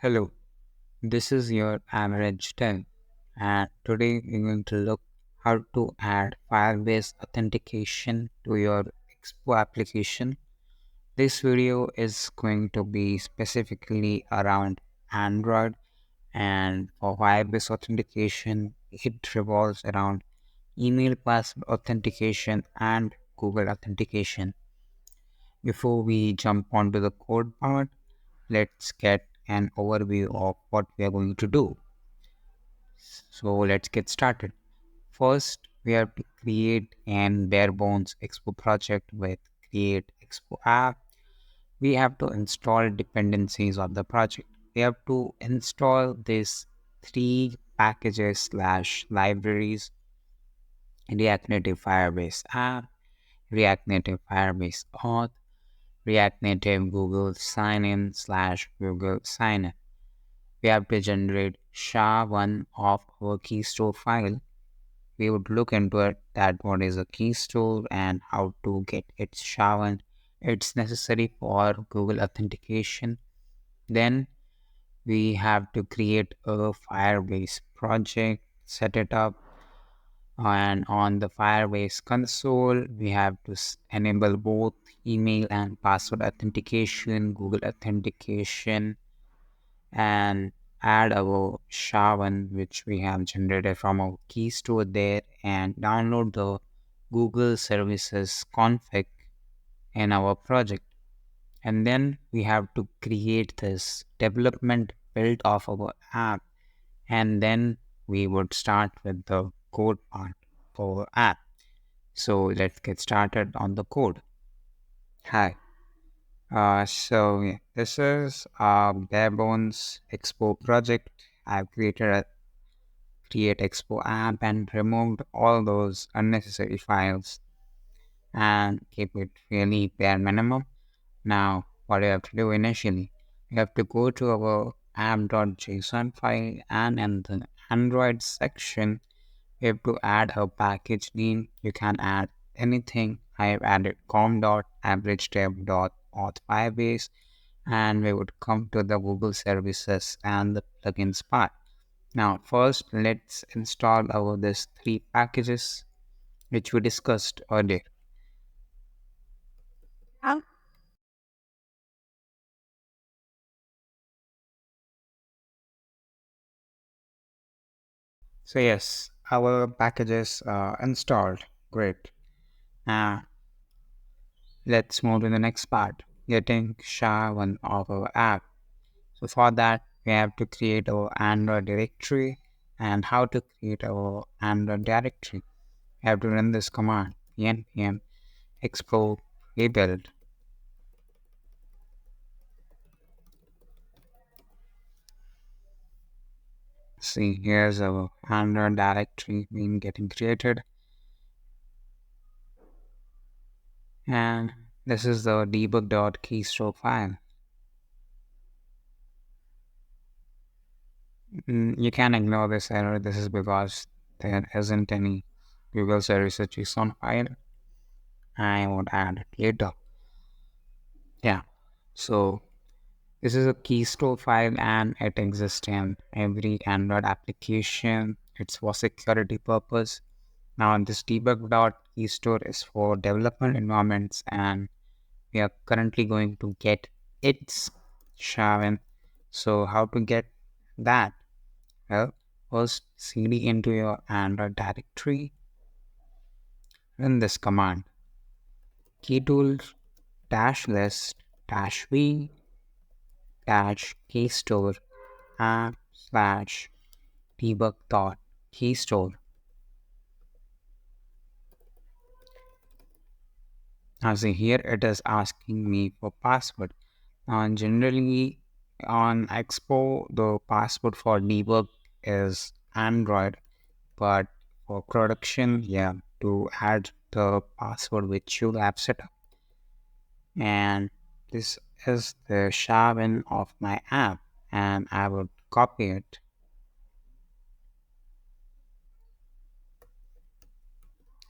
Hello, this is your average 10 and today we're going to look how to add Firebase authentication to your Expo application. This video is going to be specifically around Android, and for Firebase authentication it revolves around email password authentication and Google authentication. Before we jump onto the code part, let's get an overview of what we are going to do. So let's get started. First, we have to create an bare bones Expo project with create Expo app. We have to install dependencies of the project. We have to install these three packages slash libraries: React Native Firebase app, React Native Firebase auth, React Native Google sign in slash Google sign in. We have to generate SHA-1 of our key store file. We would look into it that what is a key store and how to get its SHA-1. It's necessary for Google authentication. Then we have to create a Firebase project, set it up, and on the Firebase console, we have to enable both email and password authentication, Google authentication, and add our SHA-1 which we have generated from our key store there, and download the Google services config in our project. And then we have to create this development build of our app, and then we would start with the code part for our app. So let's get started on the code. Hi. This is a bare bones Expo project. I've created a create Expo app and removed all those unnecessary files and keep it really bare minimum. Now, what you have to do initially, you have to go to our app.json file, and in the Android section, you have to add a package name. You can add anything. I have added com.averagedev.auth5base, and we would come to the Google services and the plugins part. Now, first, let's install our these three packages which we discussed earlier. So yes, our packages are installed. Great. Now, let's move to the next part, getting SHA-1 of our app. So for that, we have to create our Android directory. And how to create our Android directory? We have to run this command, npm expo rebuild. See, here's our Android directory being getting created. And this is the debug.keystroke file. You can ignore this error. This is because there isn't any Google Services JSON file. I would add it later. Yeah. So this is a keystore file and it exists in every Android application. It's for security purpose. Now this debug.keystore is for development environments, and we are currently going to get its SHA-1. So how to get that? Well, first cd into your Android directory, run this command, keytools dash list dash v dash keystore app slash debug dot keystore. Now see, here it is asking me for password. Generally on Expo, the password for debug is Android, but for production, yeah, to add the password which you have set up. And this is the SHA-1 of my app, and I would copy it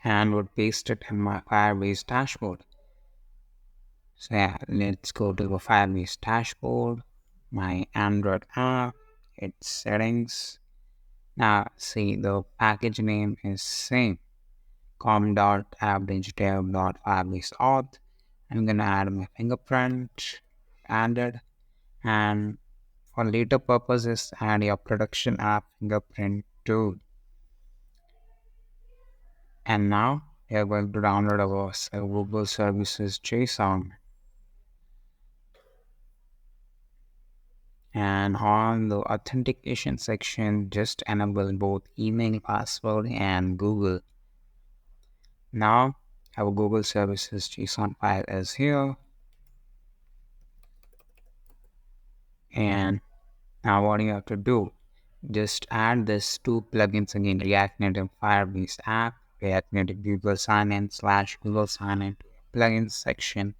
and would paste it in my Firebase dashboard. So yeah, let's go to the Firebase dashboard. my Android app, its settings. Now see the package name is same com.app.digital.firebase auth. I'm gonna add my fingerprint, added, and for later purposes, add your production app fingerprint too. And now we are going to download our Google Services JSON. And on the authentication section, just enable both email password and Google. Now our Google Services JSON file is here. And now what you have to do, just add this two plugins again, React Native Firebase app, React Native Google Sign-in / Google Sign-in plugins section,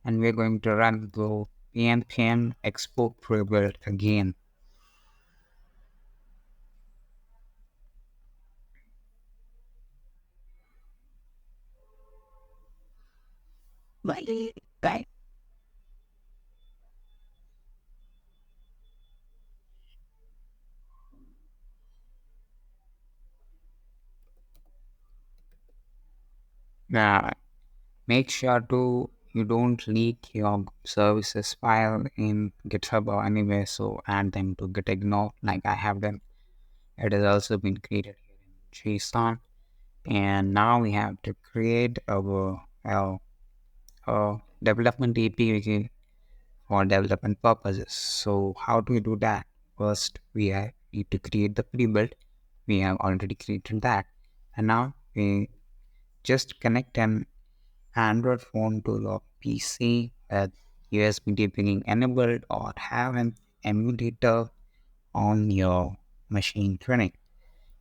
and we're going to run the npm expo pre-build again. Right. Now, make sure to you don't leak your services file in GitHub or anywhere, so add them to gitignore like I have done. It has also been created here in JSON. And now we have to create our development API for development purposes. So how do we do that? First, need to create the pre-build. We have already created that. And now we just connect an Android phone to your PC with USB debugging enabled or have an emulator on your machine training.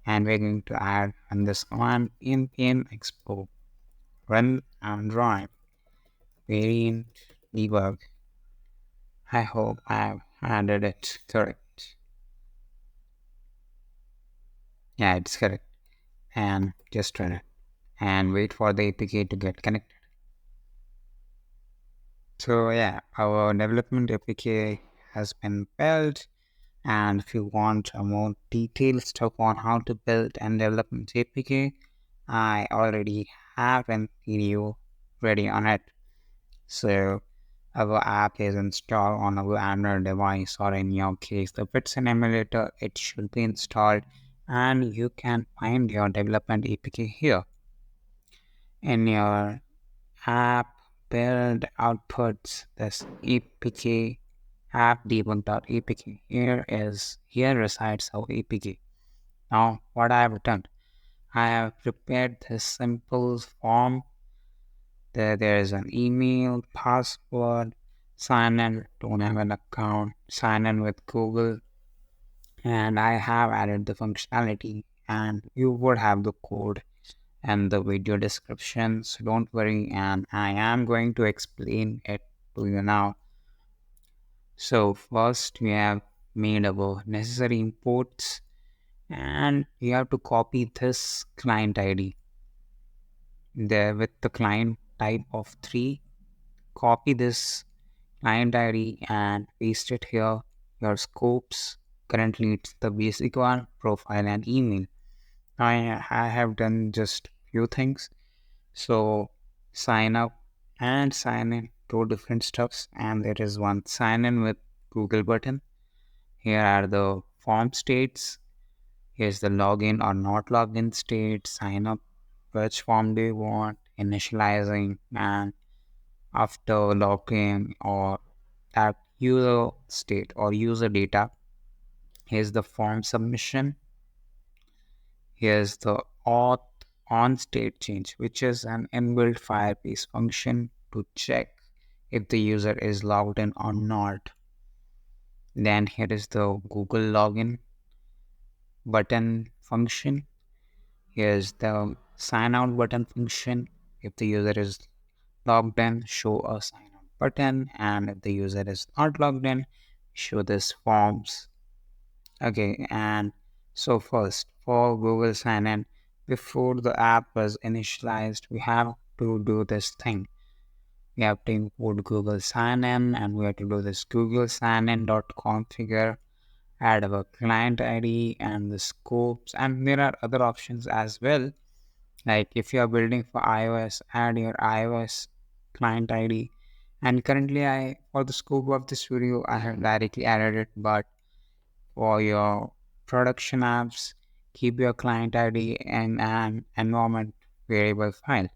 And we're going to add on this command npm expo run Android variant debug. I hope I've added it correct. Yeah, it's correct. And just run it. And wait for the APK to get connected. So yeah, our development APK has been built. And if you want a more detailed stuff on how to build and develop an APK, I already have an video ready on it. So our app is installed on our Android device, or in your case, if it's an emulator, it should be installed, and you can find your development APK here. In your app build outputs, this APK app debug.apk. Here resides our APK. Now, what I have done, I have prepared this simple form. There is an email, password, sign in, don't have an account, sign in with Google, and I have added the functionality, and you would have the code and the video description, so don't worry, and I am going to explain it to you now. So first we have made our necessary imports, and you have to copy this client ID there with the client type of 3. Copy this client ID and paste it here. Your scopes, currently it's the basic one, profile and email. I have done just few things. So sign up and sign in, two different stuffs, and there is one sign in with Google button. Here are the form states. Here's the login or not login state, sign up, which form do you want, initializing, and after login or that user state or user data. Here's the form submission. Here's the auth on state change, which is an inbuilt Firebase function to check if the user is logged in or not. Then here is the Google login button function. Here's the sign out button function. If the user is logged in, show a sign out button, and if the user is not logged in, show this forms. Okay, and so first for Google sign in, before the app was initialized, we have to do this thing. we have to import Google sign-in, and we have to do this Google sign-in dot configure, add our client ID and the scopes, and there are other options as well. Like if you are building for iOS, add your iOS client ID. And currently, I for the scope of this video, I have directly added it, but for your production apps, keep your client ID in an environment variable file.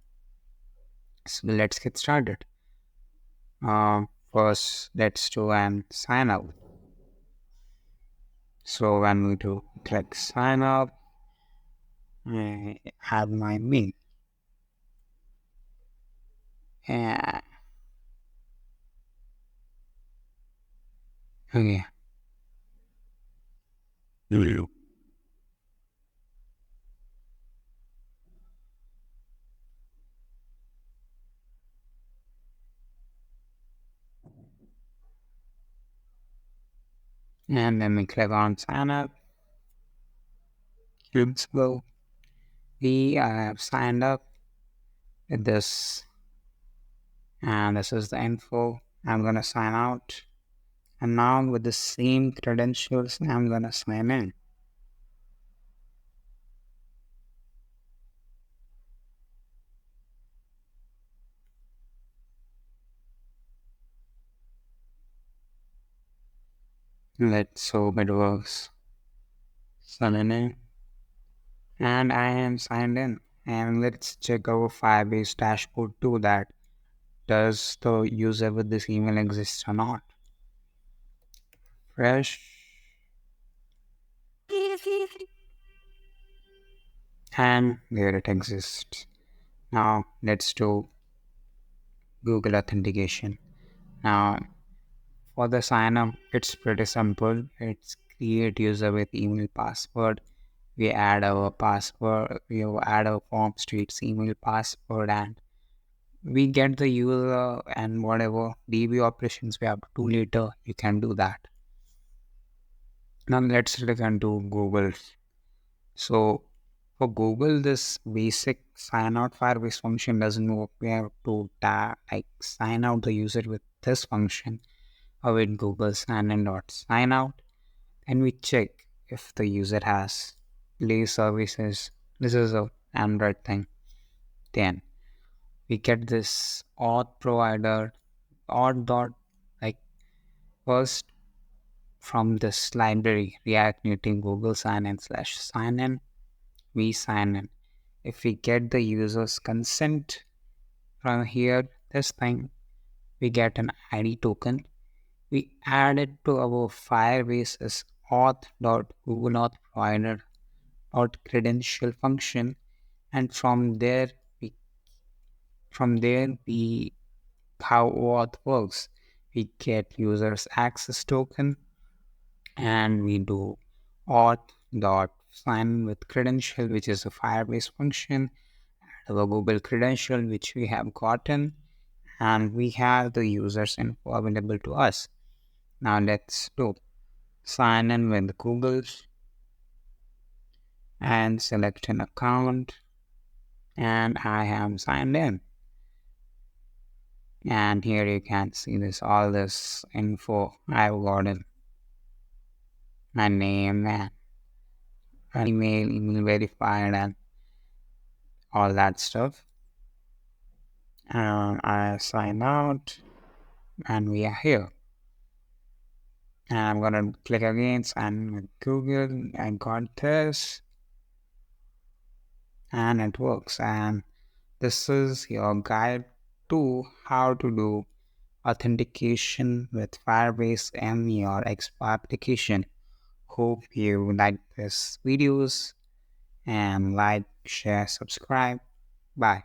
So let's get started. First, let's do an sign up. So when we do click sign up, I have my mail. Yeah. Okay. And then we click on sign up. Let's go. We have signed up with this, and this is the info. I'm gonna sign out, and now with the same credentials, I'm gonna sign in. Let's hope it works. Sign in, and I am signed in. And let's check our Firebase dashboard too. That does the user with this email exist or not? Fresh, and there it exists. Now let's do Google authentication. Now for the sign up, it's pretty simple. It's create user with email password. We add our password, we add our form streets email password, and we get the user, and whatever DB operations we have to do later, you can do that. Now let's look into Google. So for Google, this basic sign out Firebase function doesn't work. We have to sign out the user with this function or with Google sign out, and we check if the user has play services. This is a Android thing. Then we get this auth provider, auth dot, like first from this library React Native Google sign in slash sign in, we sign in. If we get the user's consent from here, this thing, we get an ID token. We add it to our Firebase's auth.google auth provider credential function, and from there we how auth works. We get users access token, and we do auth dot sign with credential, which is a Firebase function, our Google credential which we have gotten, and we have the users info available to us. Now let's do sign in with Google and select an account, and I am signed in. And here you can see this all this info I've gotten. My name and email verified, and all that stuff. I sign out, and we are here. And I'm gonna click again, sign with Google. I got this, and it works. And this is your guide to how to do authentication with Firebase and your Expo application. Hope you like this videos, and like, share, subscribe. Bye.